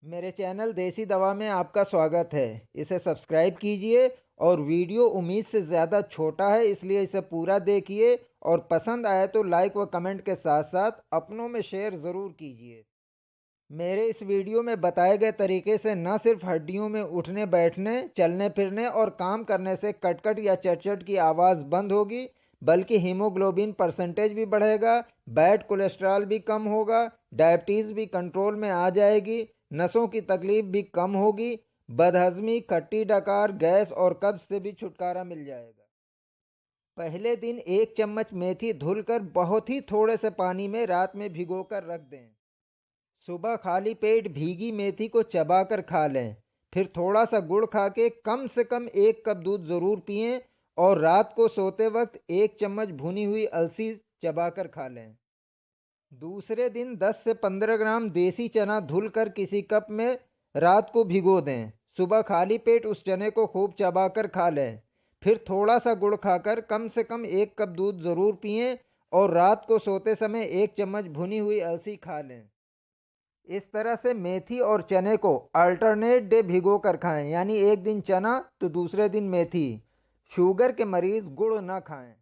मेरे चैनल देसी दवा में आपका स्वागत है। इसे सब्सक्राइब कीजिए और वीडियो उम्मीद से ज़्यादा छोटा है, इसलिए इसे पूरा देखिए और पसंद आए तो लाइक व कमेंट के साथ साथ अपनों में शेयर ज़रूर कीजिए। मेरे इस वीडियो में बताए गए तरीके से न सिर्फ हड्डियों में उठने बैठने, चलने फिरने और काम करने से कटकट या चटचट की आवाज़ बंद होगी, बल्कि हीमोग्लोबिन परसेंटेज भी बढ़ेगा, बैड कोलेस्ट्रॉल भी कम होगा, डायबिटीज़ भी कंट्रोल में आ जाएगी, नसों की तकलीफ भी कम होगी, बदहजमी, खट्टी डकार, गैस और कब्ज से भी छुटकारा मिल जाएगा। पहले दिन 1 चम्मच मेथी धुलकर बहुत ही थोड़े से पानी में रात में भिगोकर रख दें। सुबह खाली पेट भीगी मेथी को चबाकर खा लें। फिर थोड़ा सा गुड़ खा के कम से कम 1 कप दूध ज़रूर पिएं और रात को सोते वक्त 1 चम्मच भुनी हुई अलसी चबाकर खा लें। दूसरे दिन 10 से 15 ग्राम देसी चना धुलकर किसी कप में रात को भिगो दें। सुबह खाली पेट उस चने को खूब चबाकर खा लें। फिर थोड़ा सा गुड़ खाकर कम से कम 1 कप दूध ज़रूर पिएं और रात को सोते समय 1 चम्मच भुनी हुई अलसी खा लें। इस तरह से मेथी और चने को अल्टरनेट डे भिगो कर खाएं, यानी एक दिन चना तो दूसरे दिन मेथी। शुगर के मरीज गुड़ न खाएं।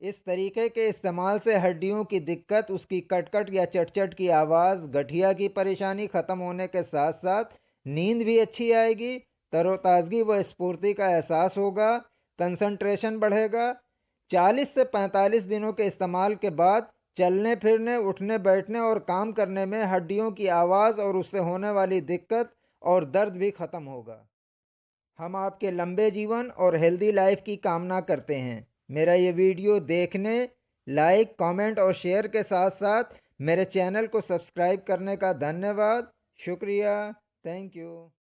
इस तरीके के इस्तेमाल से हड्डियों की दिक्कत, उसकी कटकट या चटचट की आवाज़, गठिया की परेशानी ख़त्म होने के साथ साथ नींद भी अच्छी आएगी, तरोताज़गी व स्फूर्ति का एहसास होगा, कंसंट्रेशन बढ़ेगा। 40 से 45 दिनों के इस्तेमाल के बाद चलने फिरने, उठने बैठने और काम करने में हड्डियों की आवाज़ और उससे होने वाली दिक्कत और दर्द भी ख़त्म होगा। हम आपके लंबे जीवन और हेल्दी लाइफ की कामना करते हैं। मेरा ये वीडियो देखने, लाइक, कमेंट और शेयर के साथ साथ मेरे चैनल को सब्सक्राइब करने का धन्यवाद। शुक्रिया। Thank you.